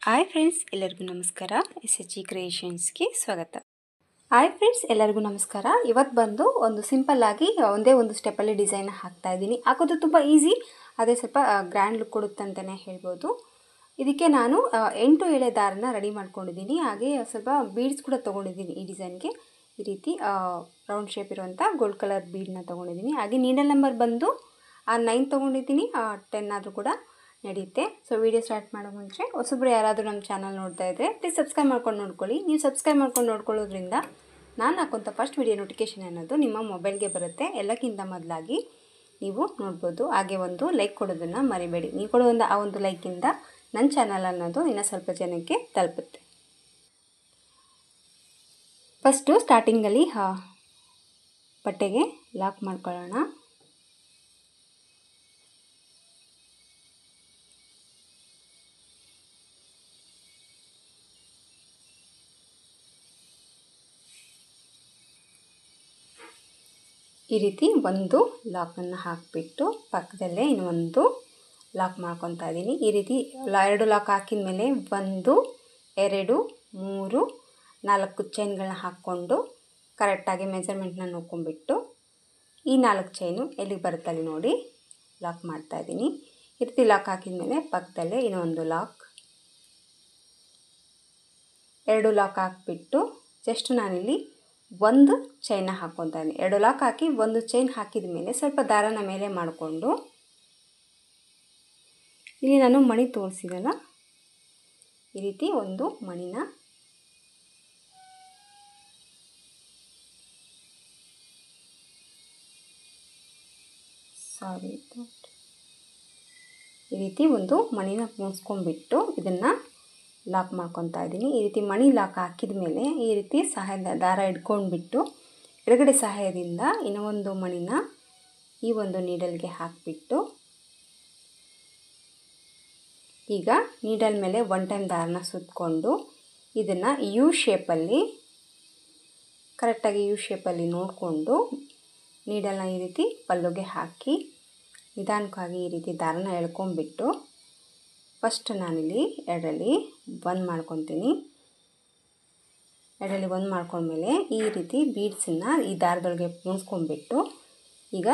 Hi friends, ಎಲ್ಲರಿಗೂ ನಮಸ್ಕಾರ. SHG ಕ್ರಿಯೇಷನ್ಸ್ಗೆ ಸ್ವಾಗತ. ಹಾಯ್ ಫ್ರೆಂಡ್ಸ್, ಎಲ್ಲರಿಗೂ ನಮಸ್ಕಾರ. ಇವತ್ತು ಬಂದು ಒಂದು ಸಿಂಪಲ್ ಆಗಿ ಒಂದೇ ಒಂದು ಸ್ಟೆಪ್ಪಲ್ಲಿ ಡಿಸೈನ್ ಹಾಕ್ತಾ ಇದ್ದೀನಿ. ಹಾಕೋದು ತುಂಬ ಈಸಿ, ಅದೇ ಸ್ವಲ್ಪ ಗ್ರ್ಯಾಂಡ್ ಲುಕ್ ಕೊಡುತ್ತೆ ಅಂತಲೇ ಹೇಳ್ಬೋದು. ಇದಕ್ಕೆ ನಾನು 8 ಎಳೆ ದಾರನ ರೆಡಿ ಮಾಡ್ಕೊಂಡಿದ್ದೀನಿ. ಹಾಗೆ ಸ್ವಲ್ಪ ಬೀಡ್ಸ್ ಕೂಡ ತೊಗೊಂಡಿದ್ದೀನಿ. ಈ ಡಿಸೈನ್ಗೆ ಈ ರೀತಿ ರೌಂಡ್ ಶೇಪ್ ಇರುವಂಥ ಗೋಲ್ಡ್ ಕಲರ್ ಬೀಡನ್ನ ತೊಗೊಂಡಿದ್ದೀನಿ. ಹಾಗೆ ನೀಡಲ್ ನಂಬರ್ ಬಂದು 9 ತೊಗೊಂಡಿದ್ದೀನಿ. 10 ಆದರೂ ಕೂಡ ನಡೆಯುತ್ತೆ. ಸೊ ವಿಡಿಯೋ ಸ್ಟಾರ್ಟ್ ಮಾಡೋ ಮುಂಚೆ ಹೊಸಬ್ರು ಯಾರಾದರೂ ನಮ್ಮ ಚಾನಲ್ ನೋಡ್ತಾ ಇದ್ದರೆ ಪ್ಲೀಸ್ ಸಬ್ಸ್ಕ್ರೈಬ್ ಮಾಡ್ಕೊಂಡು ನೋಡ್ಕೊಳ್ಳಿ. ನೀವು ಸಬ್ಸ್ಕ್ರೈಬ್ ಮಾಡ್ಕೊಂಡು ನೋಡ್ಕೊಳ್ಳೋದ್ರಿಂದ ನಾನು ಹಾಕೋಂಥ ಫಸ್ಟ್ ವಿಡಿಯೋ ನೋಟಿಫಿಕೇಷನ್ ಅನ್ನೋದು ನಿಮ್ಮ ಮೊಬೈಲ್ಗೆ ಬರುತ್ತೆ. ಎಲ್ಲಕ್ಕಿಂತ ಮೊದಲಾಗಿ ನೀವು ನೋಡ್ಬೋದು. ಹಾಗೆ ಒಂದು ಲೈಕ್ ಕೊಡೋದನ್ನು ಮರಿಬೇಡಿ. ನೀವು ಕೊಡೋ ಆ ಒಂದು ಲೈಕಿಂದ ನನ್ನ ಚಾನಲ್ ಅನ್ನೋದು ಇನ್ನೂ ಸ್ವಲ್ಪ ಜನಕ್ಕೆ ತಲುಪುತ್ತೆ. ಫಸ್ಟು ಸ್ಟಾರ್ಟಿಂಗಲ್ಲಿ ಬಟ್ಟೆಗೆ ಲಾಕ್ ಮಾಡ್ಕೊಳ್ಳೋಣ. ಈ ರೀತಿ ಒಂದು ಲಾಕನ್ನು ಹಾಕಿಬಿಟ್ಟು ಪಕ್ಕದಲ್ಲೇ ಇನ್ನೊಂದು ಲಾಕ್ ಮಾಡ್ಕೊತಾ ಇದ್ದೀನಿ. ಈ ರೀತಿ 2 ಲಾಕ್ ಹಾಕಿದ ಮೇಲೆ 1, 2, 3, 4 ಚೈನ್ಗಳನ್ನ ಹಾಕ್ಕೊಂಡು ಕರೆಕ್ಟಾಗಿ ಮೆಜರ್ಮೆಂಟ್ನ ನೋಡ್ಕೊಂಡ್ಬಿಟ್ಟು ಈ 4 ಚೈನು ಎಲ್ಲಿಗೆ ಬರುತ್ತೆ ಅಲ್ಲಿ ನೋಡಿ ಲಾಕ್ ಮಾಡ್ತಾಯಿದ್ದೀನಿ. ಈ ರೀತಿ ಲಾಕ್ ಹಾಕಿದ ಮೇಲೆ ಪಕ್ಕದಲ್ಲೇ ಇನ್ನೊಂದು ಲಾಕ್, 2 ಲಾಕ್ ಹಾಕಿಬಿಟ್ಟು ಜಸ್ಟ್ ನಾನಿಲ್ಲಿ ಒಂದು ಚೈನ್ನ ಹಾಕ್ಕೊತಾ ಇದ್ದೀನಿ. 2 ಲಾಕ್ ಹಾಕಿ ಒಂದು ಚೈನ್ ಹಾಕಿದ ಮೇಲೆ ಸ್ವಲ್ಪ ದಾರನ ಮೇಲೆ ಮಾಡಿಕೊಂಡು ಇಲ್ಲಿ ನಾನು ಮಣಿ ತೋರಿಸಿದಲ್ಲ, ಈ ರೀತಿ ಒಂದು ಮಣಿನ ಈ ರೀತಿ ಒಂದು ಮಣಿನ ಮುಗಿಸ್ಕೊಂಡ್ಬಿಟ್ಟು ಇದನ್ನು ಲಾಕ್ ಮಾಡ್ಕೊತಾ ಇದ್ದೀನಿ. ಈ ರೀತಿ ಮಣಿ ಲಾಕ್ ಹಾಕಿದ ಮೇಲೆ ಈ ರೀತಿ ಸಹಾಯದ ದಾರ ಹಿಡ್ಕೊಂಡ್ಬಿಟ್ಟು ಎಡಗಡೆ ಸಹಾಯದಿಂದ ಇನ್ನೊಂದು ಮಣಿನ ಈ ಒಂದು ನೀಡಲ್ಗೆ ಹಾಕಿಬಿಟ್ಟು ಈಗ ನೀಡಲ್ ಮೇಲೆ 1 ಟೈಮ್ ದಾರನ ಸುತ್ತಕೊಂಡು ಇದನ್ನು ಯು ಶೇಪಲ್ಲಿ ಕರೆಕ್ಟಾಗಿ ಯು ಶೇಪಲ್ಲಿ ನೋಡಿಕೊಂಡು ನೀಡಲ್ನ ಈ ರೀತಿ ಪಲ್ಲುಗೆ ಹಾಕಿ ನಿಧಾನಕ್ಕಾಗಿ ಈ ರೀತಿ ದಾರನ ಎಳ್ಕೊಂಡ್ಬಿಟ್ಟು ಫಸ್ಟ್ ನಾನಿಲ್ಲಿ 2ರಲ್ಲಿ 1 ಮಾಡ್ಕೊತೀನಿ. 2ರಲ್ಲಿ 1 ಮಾಡ್ಕೊಂಡ್ಮೇಲೆ ಈ ರೀತಿ ಬೀಡ್ಸನ್ನು ಈ ದಾರದೊಳಗೆ ಮುಗಿಸ್ಕೊಂಡ್ಬಿಟ್ಟು ಈಗ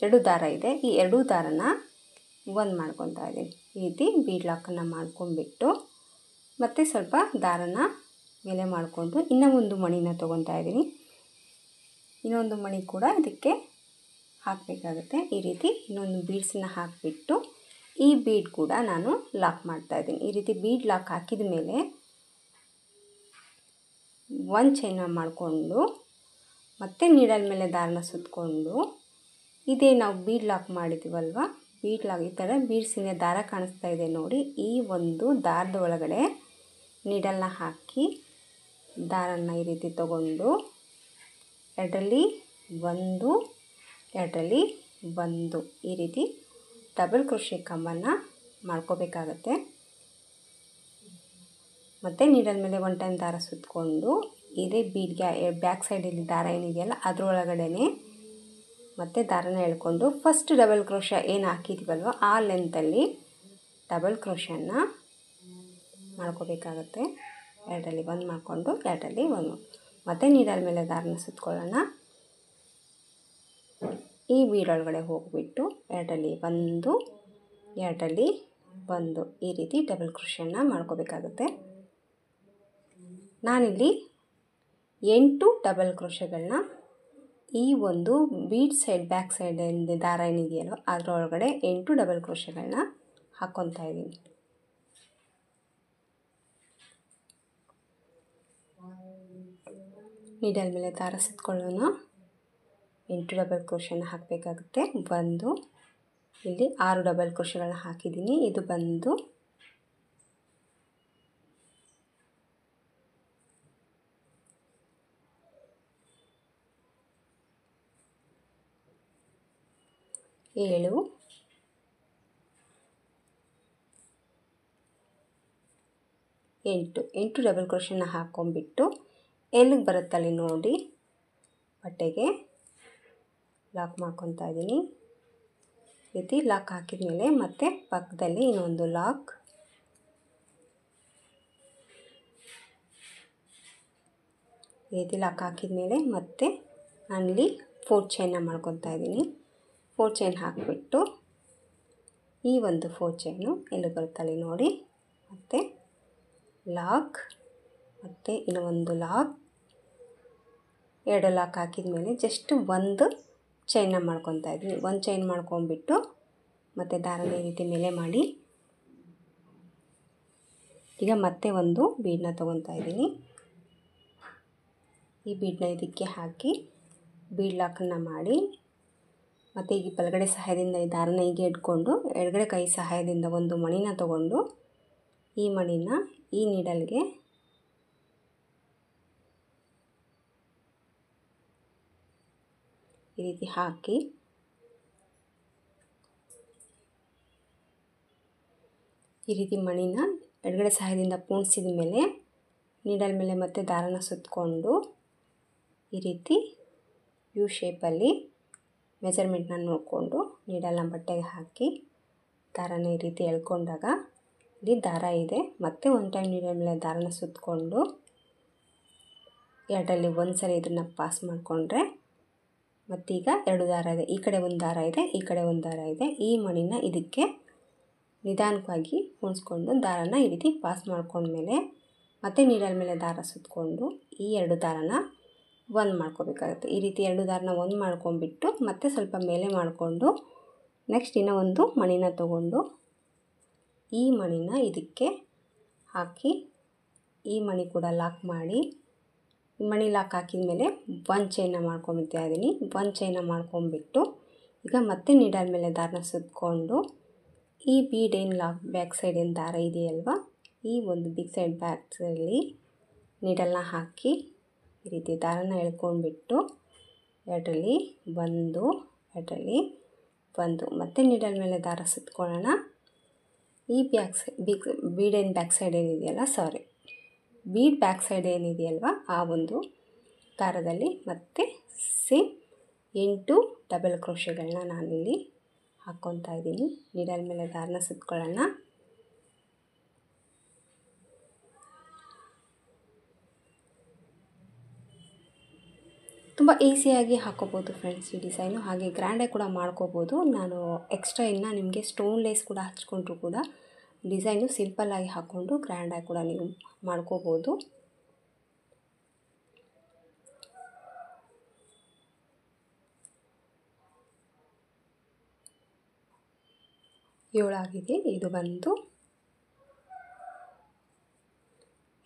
2 ದಾರ ಇದೆ, ಈ 2 ದಾರನ 1 ಮಾಡ್ಕೊತಾ ಇದ್ದೀನಿ. ಈ ರೀತಿ ಬೀಡ್ ಲಾಕನ್ನು ಮಾಡ್ಕೊಂಡ್ಬಿಟ್ಟು ಮತ್ತು ಸ್ವಲ್ಪ ದಾರನ ಮೇಲೆ ಮಾಡಿಕೊಂಡು ಇನ್ನೂ ಒಂದು ಮಣಿನ ತೊಗೊತಾ ಇದ್ದೀನಿ. ಇನ್ನೊಂದು ಮಣಿ ಕೂಡ ಇದಕ್ಕೆ ಹಾಕಬೇಕಾಗುತ್ತೆ. ಈ ರೀತಿ ಇನ್ನೊಂದು ಬೀಡ್ಸನ್ನು ಹಾಕಿಬಿಟ್ಟು ಈ ಬೀಡ್ ಕೂಡ ನಾನು ಲಾಕ್ ಮಾಡ್ತಾಯಿದ್ದೀನಿ. ಈ ರೀತಿ ಬೀಡ್ ಲಾಕ್ ಹಾಕಿದ ಮೇಲೆ 1 ಚೈನ ಮಾಡಿಕೊಂಡು ಮತ್ತೆ ನೀಡಲ್ ಮೇಲೆ ದಾರನ ಸುತ್ತಕೊಂಡು ಇದೇ ನಾವು ಬೀಡ್ ಲಾಕ್ ಮಾಡಿದ್ದೀವಲ್ವ, ಬೀಡ್ ಲಾಕ್ ಈ ಥರ ಬೀಡ್ಸಿನ ದಾರ ಕಾಣಿಸ್ತಾ ಇದೆ ನೋಡಿ, ಈ ಒಂದು ದಾರದ ಒಳಗಡೆ ನೀಡಲ್ನ ಹಾಕಿ ದಾರನ ಈ ರೀತಿ ತಗೊಂಡು 2ರಲ್ಲಿ 1, 2ರಲ್ಲಿ 1 ಈ ರೀತಿ ಡಬಲ್ ಕ್ರೋಶೆ ಕಂಬನ ಮಾಡ್ಕೋಬೇಕಾಗತ್ತೆ. ಮತ್ತು ನೀಡಲ್ ಮೇಲೆ 1 ಟೈಮ್ ದಾರ ಸುತ್ತಕೊಂಡು ಇದೇ ಬೀಡ್ಗೆ ಬ್ಯಾಕ್ ಸೈಡಲ್ಲಿ ದಾರ ಏನಿದೆಯಲ್ಲ ಅದರೊಳಗಡೆ ಮತ್ತು ದಾರನ ಎಳ್ಕೊಂಡು ಫಸ್ಟ್ ಡಬಲ್ ಕ್ರೋಶ ಏನು ಹಾಕಿದ್ದೀವಲ್ವ ಆ ಲೆಂತಲ್ಲಿ ಡಬಲ್ ಕ್ರೋಶನ ಮಾಡ್ಕೋಬೇಕಾಗತ್ತೆ. 2ರಲ್ಲಿ 1 ಮಾಡಿಕೊಂಡು 2ರಲ್ಲಿ 1 ಮತ್ತು ನೀಡಲ್ ಮೇಲೆ ದಾರನ ಸುತ್ತಕೊಳ್ಳೋಣ. ಈ ಬೀಡ್ ಒಳಗಡೆ ಹೋಗಿಬಿಟ್ಟು 2ರಲ್ಲಿ 1, 2ರಲ್ಲಿ 1 ಈ ರೀತಿ ಡಬಲ್ ಕ್ರೋಶನ ಮಾಡ್ಕೋಬೇಕಾಗುತ್ತೆ. ನಾನಿಲ್ಲಿ 8 ಡಬಲ್ ಕ್ರೋಶಗಳನ್ನ ಈ ಒಂದು ಬೀಡ್ ಸೈಡ್ ಬ್ಯಾಕ್ ಸೈಡಲ್ಲಿ ದಾರ ಏನಿದೆಯಲ್ವ ಅದರೊಳಗಡೆ 8 ಡಬಲ್ ಕ್ರೋಶಗಳನ್ನ ಹಾಕ್ಕೊತಾ ಇದ್ದೀನಿ. ನೀಡಲ್ ಮೇಲೆ ದಾರ ಸುತ್ತಕೊಳ್ಳೋಣ, 8 ಡಬಲ್ ಕ್ರೋಶನ ಹಾಕಬೇಕಾಗುತ್ತೆ. 1 ಇಲ್ಲಿ 6 ಡಬಲ್ ಕ್ರೋಶಗಳನ್ನ ಹಾಕಿದ್ದೀನಿ. ಇದು ಬಂದು 7, 8 ಡಬಲ್ ಕ್ರೋಶನ ಹಾಕ್ಕೊಂಡ್ಬಿಟ್ಟು ಎಲ್ಲಿಗೆ ಬರುತ್ತಲ್ಲಿ ನೋಡಿ ಬಟ್ಟೆಗೆ ಲಾಕ್ ಮಾಡ್ಕೊತಾ ಇದ್ದೀನಿ. ರೀತಿ ಲಾಕ್ ಹಾಕಿದ ಮೇಲೆ ಮತ್ತೆ ಪಕ್ಕದಲ್ಲಿ ಇನ್ನೊಂದು ಲಾಕ್, ಈ ರೀತಿ ಲಾಕ್ ಹಾಕಿದ ಮೇಲೆ ಮತ್ತೆ ನಾನಿಲ್ಲಿ 4 ಚೈನ್ನ ಮಾಡ್ಕೊತಾ ಇದ್ದೀನಿ. 4 ಚೈನ್ ಹಾಕಿಬಿಟ್ಟು ಈ ಒಂದು 4 ಚೈನು ಎಲ್ಲಿ ಬರುತ್ತಲ್ಲಿ ನೋಡಿ, ಮತ್ತು ಲಾಕ್, ಮತ್ತು ಇನ್ನು ಒಂದು ಲಾಕ್, 2 ಲಾಕ್ ಹಾಕಿದ ಮೇಲೆ ಜಸ್ಟ್ ಒಂದು ಚೈನ್ನ ಮಾಡ್ಕೊತಾ ಇದ್ದೀನಿ. ಒಂದು ಚೈನ್ ಮಾಡ್ಕೊಂಬಿಟ್ಟು ಮತ್ತು ದಾರನ ಈ ರೀತಿ ಮೇಲೆ ಮಾಡಿ ಈಗ ಮತ್ತೆ ಒಂದು ಬೀಡನ್ನ ತೊಗೊತಾ ಇದ್ದೀನಿ. ಈ ಬೀಡನ್ನ ಇದಕ್ಕೆ ಹಾಕಿ ಬೀಡ್ ಲಾಕನ್ನು ಮಾಡಿ ಮತ್ತು ಈಗ ಬಲಗಡೆ ಸಹಾಯದಿಂದ ಈ ದಾರನ ಹೀಗೆ ಇಟ್ಕೊಂಡು ಎಡಗಡೆ ಕೈ ಸಹಾಯದಿಂದ ಒಂದು ಮಣಿನ ತಗೊಂಡು ಈ ಮಣಿನ ಈ ನೀಡಲ್ಗೆ ಈ ರೀತಿ ಹಾಕಿ ಈ ರೀತಿ ಮಣಿನ ಎಡಗಡೆ ಸಹಾಯದಿಂದ ಪೋಣಿಸಿದ ಮೇಲೆ ನೀಡಲ್ ಮೇಲೆ ಮತ್ತೆ ದಾರನ ಸುತ್ತಕೊಂಡು ಈ ರೀತಿ ಯು ಶೇಪಲ್ಲಿ ಮೆಜರ್ಮೆಂಟ್ನ ನೋಡಿಕೊಂಡು ನೀಡಲ್ನ ಬಟ್ಟೆಗೆ ಹಾಕಿ ದಾರನ ಈ ರೀತಿ ಎಳ್ಕೊಂಡಾಗ ಇಲ್ಲಿ ದಾರ ಇದೆ. ಮತ್ತೆ ಒಂದು ಟೈಮ್ ನೀಡಲ್ ಮೇಲೆ ದಾರನ ಸುತ್ತಕೊಂಡು ಎರಡರಲ್ಲಿ ಒಂದು ಸರಿ ಇದನ್ನು ಪಾಸ್ ಮಾಡಿಕೊಂಡ್ರೆ ಮತ್ತೀಗ 2 ದಾರ ಇದೆ, ಈ ಕಡೆ ಒಂದು ದಾರ ಇದೆ, ಈ ಕಡೆ ಒಂದು ದಾರ ಇದೆ. ಈ ಮಣಿನ ಇದಕ್ಕೆ ನಿಧಾನವಾಗಿ ಹೊಣಿಸ್ಕೊಂಡು ದಾರನ ಈ ರೀತಿ ಪಾಸ್ ಮಾಡ್ಕೊಂಡ್ಮೇಲೆ ಮತ್ತೆ ನೀಡಲ್ ಮೇಲೆ ದಾರ ಸುತ್ತಕೊಂಡು ಈ 2 ದಾರನ ಒಂದು ಮಾಡ್ಕೋಬೇಕಾಗುತ್ತೆ. ಈ ರೀತಿ 2 ದಾರನ ಒಂದು ಮಾಡ್ಕೊಂಡ್ಬಿಟ್ಟು ಮತ್ತೆ ಸ್ವಲ್ಪ ಮೇಲೆ ಮಾಡಿಕೊಂಡು ನೆಕ್ಸ್ಟ್ ಇನ್ನೂ ಒಂದು ಮಣಿನ ತಗೊಂಡು ಈ ಮಣಿನ ಇದಕ್ಕೆ ಹಾಕಿ ಈ ಮಣಿ ಕೂಡ ಲಾಕ್ ಮಾಡಿ, ಈ ಮಣಿ ಲಾಕ್ ಹಾಕಿದ ಮೇಲೆ ಒಂದು ಚೈನ್ನ ಮಾಡ್ಕೊಂಬಿಡ್ತಾ ಇದ್ದೀನಿ. ಒಂದು ಚೈನ್ನ ಮಾಡ್ಕೊಂಬಿಟ್ಟು ಈಗ ಮತ್ತೆ ನೀಡಲ್ ಮೇಲೆ ದಾರನ ಸುತ್ತಕೊಂಡು ಈ ಬೀಡ್ ಏನು ಲಾಕ್ ಬ್ಯಾಕ್ ಸೈಡ್ ಏನು ದಾರ ಇದೆಯಲ್ವ, ಈ ಒಂದು ಬಿಗ್ ಸೈಡ್ ಬ್ಯಾಕ್ ಸೈಡಲ್ಲಿ ನೀಡಲ್ನ ಹಾಕಿ ಈ ರೀತಿ ದಾರನ ಎಳ್ಕೊಂಡ್ಬಿಟ್ಟು ಎರಡರಲ್ಲಿ ಒಂದು, ಎರಡರಲ್ಲಿ ಒಂದು, ಮತ್ತೆ ನೀಡಲ್ ಮೇಲೆ ದಾರ ಸುತ್ಕೊಳ್ಳೋಣ. ಈ ಬ್ಯಾಕ್ ಸೈಡ್ ಬೀಡ್ ಏನು ಬ್ಯಾಕ್ ಸೈಡ್ ಏನಿದೆಯಲ್ಲ, ಬೀಡ್ ಬ್ಯಾಕ್ ಸೈಡ್ ಏನಿದೆಯಲ್ವ ಆ ಒಂದು ದಾರದಲ್ಲಿ ಮತ್ತೆ ಸೇಮ್ 8 ಡಬಲ್ ಕ್ರೋಶೆಗಳನ್ನ ನಾನಿಲ್ಲಿ ಹಾಕ್ಕೊತಾ ಇದ್ದೀನಿ. ನೀಡಲ್ ಮೇಲೆ ದಾರನ ಸುತ್ಕೊಳ್ಳೋಣ. ತುಂಬ ಈಸಿಯಾಗಿ ಹಾಕೋಬೋದು ಫ್ರೆಂಡ್ಸ್ ಈ ಡಿಸೈನು, ಹಾಗೆ ಗ್ರ್ಯಾಂಡಾಗಿ ಕೂಡ ಮಾಡ್ಕೋಬೋದು. ನಾನು ಎಕ್ಸ್ಟ್ರಾ ಇನ್ನು ನಿಮಗೆ ಸ್ಟೋನ್ ಲೇಸ್ ಕೂಡ ಹಚ್ಕೊಂಡ್ರು ಕೂಡ ಡಿಸೈನು ಸಿಂಪಲ್ಲಾಗಿ ಹಾಕ್ಕೊಂಡು ಗ್ರ್ಯಾಂಡಾಗಿ ಕೂಡ ನೀವು ಮಾಡ್ಕೋಬೋದು. ಏಳಾಗಿದೆ, ಇದು ಬಂದು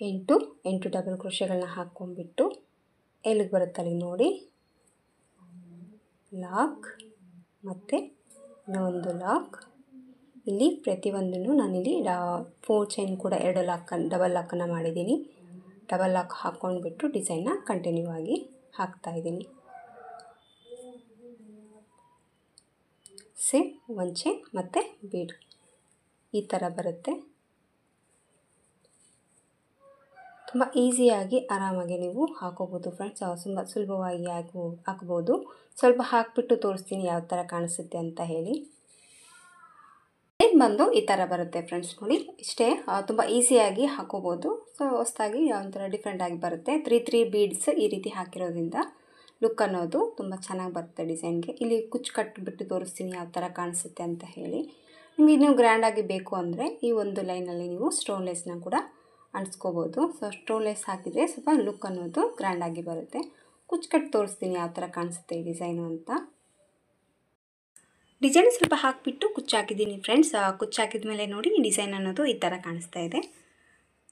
8 ಡಬಲ್ ಕ್ರೋಶೆಗಳನ್ನ ಹಾಕ್ಕೊಂಡ್ಬಿಟ್ಟು ಎಲ್ಲಿಗೆ ಬರುತ್ತಲ್ಲಿ ನೋಡಿ, ಲಾಕ್ ಮತ್ತು ಇನ್ನೊಂದು ಲಾಕ್. ಇಲ್ಲಿ ಪ್ರತಿಯೊಂದನ್ನು ನಾನಿಲ್ಲಿ 4 ಚೈನ್ ಕೂಡ 2 ಡಬಲ್ ಲಾಕನ್ನು ಮಾಡಿದ್ದೀನಿ. ಡಬಲ್ ಲಾಕ್ ಹಾಕ್ಕೊಂಡ್ಬಿಟ್ಟು ಡಿಸೈನ್ನ ಕಂಟಿನ್ಯೂ ಆಗಿ ಹಾಕ್ತಾಯಿದ್ದೀನಿ. ಸೇಮ್ 1 ಚೈನ್ ಮತ್ತು ಬೀಡ್ ಈ ಥರ ಬರುತ್ತೆ. ತುಂಬ ಈಸಿಯಾಗಿ ಆರಾಮಾಗಿ ನೀವು ಹಾಕೋಬೋದು ಫ್ರೆಂಡ್ಸ್, ತುಂಬ ಸುಲಭವಾಗಿ ಹಾಕ್ಬೋದು. ಸ್ವಲ್ಪ ಹಾಕಿಬಿಟ್ಟು ತೋರಿಸ್ತೀನಿ ಯಾವ ಥರ ಕಾಣಿಸುತ್ತೆ ಅಂತ ಹೇಳಿ. ಇದು ಬಂದು ಈ ಥರ ಬರುತ್ತೆ ಫ್ರೆಂಡ್ಸ್, ನೋಡಿ ಇಷ್ಟೇ, ತುಂಬ ಈಸಿಯಾಗಿ ಹಾಕೋಬೋದು. ಸೊ ಹೊಸದಾಗಿ ಒಂಥರ ಡಿಫ್ರೆಂಟಾಗಿ ಬರುತ್ತೆ. 3 ಬೀಡ್ಸ್ ಈ ರೀತಿ ಹಾಕಿರೋದ್ರಿಂದ ಲುಕ್ ಅನ್ನೋದು ತುಂಬ ಚೆನ್ನಾಗಿ ಬರುತ್ತೆ ಡಿಸೈನ್ಗೆ. ಇಲ್ಲಿ ಕುಚ್ಚು ಕಟ್ಟಿಬಿಟ್ಟು ತೋರಿಸ್ತೀನಿ ಯಾವ ಥರ ಕಾಣಿಸುತ್ತೆ ಅಂತ ಹೇಳಿ. ನಿಮಗೆ ಇನ್ನೂ ಗ್ರ್ಯಾಂಡಾಗಿ ಬೇಕು ಅಂದರೆ ಈ ಒಂದು ಲೈನಲ್ಲಿ ನೀವು ಸ್ಟೋನ್ ಲೇಸ್ನ ಕೂಡ ಅಂಟಿಸ್ಕೋಬೋದು. ಸೊ ಸ್ಟೋನ್ ಲೇಸ್ ಹಾಕಿದರೆ ಸ್ವಲ್ಪ ಲುಕ್ ಅನ್ನೋದು ಗ್ರ್ಯಾಂಡಾಗಿ ಬರುತ್ತೆ. ಕುಚ್ಚು ಕಟ್ಟು ತೋರಿಸ್ತೀನಿ ಯಾವ ಥರ ಕಾಣಿಸುತ್ತೆ ಈ ಡಿಸೈನು ಅಂತ. ಡಿಸೈನ್ ಸ್ವಲ್ಪ ಹಾಕಿಬಿಟ್ಟು ಕುಚ್ಚು ಹಾಕಿದ್ದೀನಿ ಫ್ರೆಂಡ್ಸ್. ಕುಚ್ಚು ಹಾಕಿದ ಮೇಲೆ ನೋಡಿ ಈ ಡಿಸೈನ್ ಅನ್ನೋದು ಈ ಥರ ಕಾಣಿಸ್ತಾ ಇದೆ.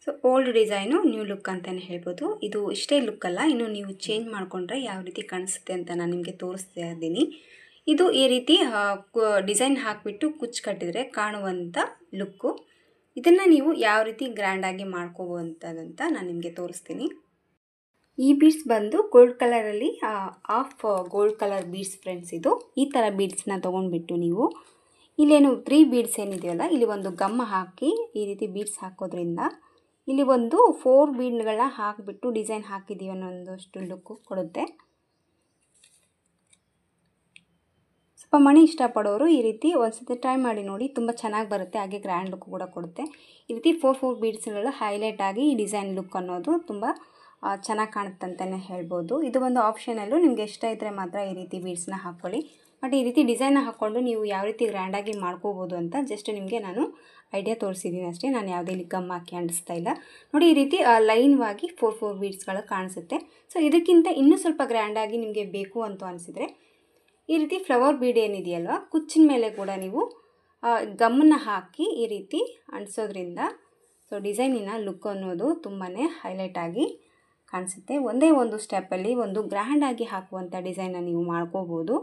So old design new look ಅಂತಲೇ ಹೇಳ್ಬೋದು. ಇದು ಇಷ್ಟೇ ಲುಕ್ ಅಲ್ಲ, ಇನ್ನು ನೀವು ಚೇಂಜ್ ಮಾಡಿಕೊಂಡ್ರೆ ಯಾವ ರೀತಿ ಕಾಣಿಸುತ್ತೆ ಅಂತ ನಾನು ನಿಮಗೆ ತೋರಿಸ್ತಾ ಇದ್ದೀನಿ. ಇದು ಈ ರೀತಿ ಡಿಸೈನ್ ಹಾಕಿಬಿಟ್ಟು ಕುಚ್ಚು ಕಟ್ಟಿದರೆ ಕಾಣುವಂಥ ಲುಕ್ಕು. ಇದನ್ನು ನೀವು ಯಾವ ರೀತಿ ಗ್ರ್ಯಾಂಡಾಗಿ ಮಾಡ್ಕೋಬೋದಂತ ನಾನು ನಿಮಗೆ ತೋರಿಸ್ತೀನಿ. ಈ ಬೀಡ್ಸ್ ಬಂದು ಗೋಲ್ಡ್ ಕಲರಲ್ಲಿ of gold colour beads friends. ಇದು ಈ ಥರ ಬೀಡ್ಸ್ನ ತೊಗೊಂಡ್ಬಿಟ್ಟು ನೀವು ಇಲ್ಲೇನು 3 ಬೀಡ್ಸ್ ಏನಿದೆಯಲ್ಲ, ಇಲ್ಲಿ ಒಂದು ಗಮ್ಮ ಹಾಕಿ ಈ ರೀತಿ ಬೀಡ್ಸ್ ಹಾಕೋದ್ರಿಂದ ಇಲ್ಲಿ ಒಂದು 4 ಬೀಡ್ಗಳನ್ನ ಹಾಕಿಬಿಟ್ಟು ಡಿಸೈನ್ ಹಾಕಿದ್ದೀವಿ ಅನ್ನೋದಷ್ಟು ಲುಕ್ಕು ಕೊಡುತ್ತೆ. ಸ್ವಲ್ಪ ಮಣಿ ಇಷ್ಟಪಡೋರು ಈ ರೀತಿ ಒಂದ್ಸತಿ ಟ್ರೈ ಮಾಡಿ ನೋಡಿ, ತುಂಬ ಚೆನ್ನಾಗಿ ಬರುತ್ತೆ, ಹಾಗೆ ಗ್ರ್ಯಾಂಡ್ ಲುಕ್ ಕೂಡ ಕೊಡುತ್ತೆ. ಈ ರೀತಿ 4 ಬೀಡ್ಸ್ಗಳು ಹೈಲೈಟ್ ಆಗಿ ಈ ಡಿಸೈನ್ ಲುಕ್ ಅನ್ನೋದು ತುಂಬ ಚೆನ್ನಾಗಿ ಕಾಣುತ್ತೆ ಅಂತಲೇ ಹೇಳ್ಬೋದು. ಇದು ಒಂದು ಆಪ್ಷನಲ್ಲು, ನಿಮಗೆ ಇಷ್ಟ ಇದ್ದರೆ ಮಾತ್ರ ಈ ರೀತಿ ಬೀಡ್ಸ್ನ ಹಾಕ್ಕೊಳ್ಳಿ. ಬಟ್ ಈ ರೀತಿ ಡಿಸೈನ್ನ ಹಾಕ್ಕೊಂಡು ನೀವು ಯಾವ ರೀತಿ ಗ್ರ್ಯಾಂಡಾಗಿ ಮಾಡ್ಕೋಬೋದು ಅಂತ ಜಸ್ಟ್ ನಿಮಗೆ ನಾನು ಐಡಿಯಾ ತೋರಿಸಿದ್ದೀನಿ ಅಷ್ಟೇ. ನಾನು ಯಾವುದೇ ಇಲ್ಲಿ ಗಮ್ ಹಾಕಿ ಅಂಟಿಸ್ತಾ ಇಲ್ಲ. ನೋಡಿ, ಈ ರೀತಿ ಲೈನ್ವಾಗಿ 4 ಬೀಡ್ಸ್ಗಳು ಕಾಣಿಸುತ್ತೆ. ಸೊ ಇದಕ್ಕಿಂತ ಇನ್ನೂ ಸ್ವಲ್ಪ ಗ್ರ್ಯಾಂಡಾಗಿ ನಿಮಗೆ ಬೇಕು ಅಂತ ಅನಿಸಿದರೆ ಈ ರೀತಿ ಫ್ಲವರ್ ಬೀಡ್ ಏನಿದೆಯಲ್ವ, ಕುಚ್ಚಿನ ಮೇಲೆ ಕೂಡ ನೀವು ಗಮ್ಮನ್ನು ಹಾಕಿ ಈ ರೀತಿ ಅಂಟಿಸೋದ್ರಿಂದ ಸೊ ಡಿಸೈನಿನ ಲುಕ್ ಅನ್ನೋದು ತುಂಬಾ ಹೈಲೈಟಾಗಿ ಕಾಣಿಸುತ್ತೆ. ಒಂದೇ ಒಂದು ಸ್ಟೆಪ್ಪಲ್ಲಿ ಒಂದು ಗ್ರ್ಯಾಂಡಾಗಿ ಹಾಕುವಂಥ ಡಿಸೈನ್ನ ನೀವು ಮಾಡ್ಕೋಬೋದು.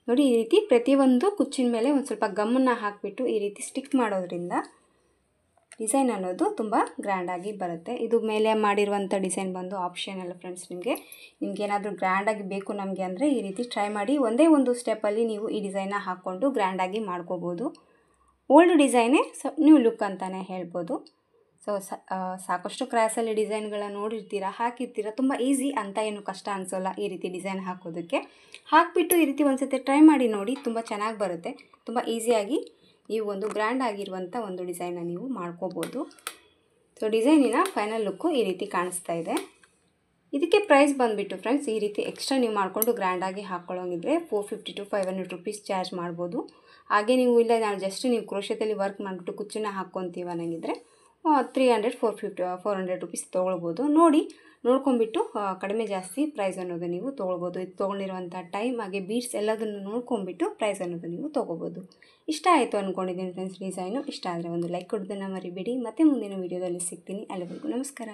ನೋಡಿ, ಈ ರೀತಿ ಪ್ರತಿಯೊಂದು ಕುಚ್ಚಿನ ಮೇಲೆ ಒಂದು ಸ್ವಲ್ಪ ಗಮ್ಮನ್ನು ಹಾಕಿಬಿಟ್ಟು ಈ ರೀತಿ ಸ್ಟಿಕ್ ಮಾಡೋದ್ರಿಂದ ಡಿಸೈನ್ ಅನ್ನೋದು ತುಂಬ ಗ್ರ್ಯಾಂಡಾಗಿ ಬರುತ್ತೆ. ಇದು ಮೇಲೆ ಮಾಡಿರುವಂಥ ಡಿಸೈನ್ ಬಂದು ಆಪ್ಷನಲ್ ಫ್ರೆಂಡ್ಸ್. ನಿಮಗೇನಾದರೂ ಗ್ರ್ಯಾಂಡಾಗಿ ಬೇಕು ನಮಗೆ ಅಂದರೆ ಈ ರೀತಿ ಟ್ರೈ ಮಾಡಿ. ಒಂದೇ ಒಂದು ಸ್ಟೆಪ್ಪಲ್ಲಿ ನೀವು ಈ ಡಿಸೈನ್ನ ಹಾಕ್ಕೊಂಡು ಗ್ರ್ಯಾಂಡಾಗಿ ಮಾಡ್ಕೋಬೋದು. ಓಲ್ಡ್ ಡಿಸೈನೇ ನ್ಯೂ ಲುಕ್ ಅಂತಲೇ ಹೇಳ್ಬೋದು. ಸೊ ಸಾಕಷ್ಟು ಕ್ರಾಸಲ್ಲಿ ಡಿಸೈನ್ಗಳನ್ನ ನೋಡಿರ್ತೀರ, ಹಾಕಿರ್ತೀರ. ತುಂಬ ಈಸಿ ಅಂತ ಏನು ಕಷ್ಟ ಅನಿಸೋಲ್ಲ ಈ ರೀತಿ ಡಿಸೈನ್ ಹಾಕೋದಕ್ಕೆ. ಹಾಕಿಬಿಟ್ಟು ಈ ರೀತಿ ಒಂದು ಸತಿ ಟ್ರೈ ಮಾಡಿ ನೋಡಿ, ತುಂಬ ಚೆನ್ನಾಗಿ ಬರುತ್ತೆ. ತುಂಬ ಈಸಿಯಾಗಿ ನೀವು ಒಂದು ಗ್ರ್ಯಾಂಡ್ ಆಗಿರುವಂಥ ಒಂದು ಡಿಸೈನ್ನ ನೀವು ಮಾಡ್ಕೋಬೋದು. ಸೊ ಡಿಸೈನಿನ ಫೈನಲ್ ಲುಕ್ಕು ಈ ರೀತಿ ಕಾಣಿಸ್ತಾ ಇದೆ. ಇದಕ್ಕೆ ಪ್ರೈಸ್ ಬಂದುಬಿಟ್ಟು ಫ್ರೆಂಡ್ಸ್, ಈ ರೀತಿ ಎಕ್ಸ್ಟ್ರಾ ನೀವು ಮಾಡಿಕೊಂಡು ಗ್ರ್ಯಾಂಡಾಗಿ ಹಾಕ್ಕೊಳ್ಳೋಂಗಿದ್ರೆ 450 to 500 rupees ಚಾರ್ಜ್ ಮಾಡ್ಬೋದು. ಹಾಗೆ ನೀವು ಇಲ್ಲ ನಾನು ಜಸ್ಟ್ ನೀವು ಕ್ರೋಶದಲ್ಲಿ ವರ್ಕ್ ಮಾಡಿಬಿಟ್ಟು ಕುಚ್ಚನ್ನ ಹಾಕ್ಕೊತೀವಿ ಅನ್ನೋಂಗಿದ್ರೆ 300-400 rupees ತೊಗೊಳ್ಬೋದು. ನೋಡ್ಕೊಂಬಿಟ್ಟು ಕಡಿಮೆ ಜಾಸ್ತಿ ಪ್ರೈಸ್ ಅನ್ನೋದು ನೀವು ತೊಗೊಳ್ಬೋದು. ಇದು ತೊಗೊಂಡಿರುವಂಥ ಟೈಮ್ ಹಾಗೆ ಬೀಡ್ಸ್ ಎಲ್ಲದನ್ನು ನೋಡ್ಕೊಂಬಿಟ್ಟು ಪ್ರೈಸ್ ಅನ್ನೋದು ನೀವು ತೊಗೋಬೋದು. ಇಷ್ಟ ಆಯಿತು ಅಂದ್ಕೊಂಡಿದ್ದೀನಿ ಫ್ರೆಂಡ್ಸ್ ಡಿಸೈನು. ಇಷ್ಟ ಆದರೆ ಒಂದು ಲೈಕ್ ಕೊಡೋದನ್ನು ಮರಿಬೇಡಿ. ಮತ್ತೆ ಮುಂದಿನ ವೀಡಿಯೋದಲ್ಲಿ ಸಿಗ್ತೀನಿ. ಅಲ್ಲಿವರೆಗೂ ನಮಸ್ಕಾರ.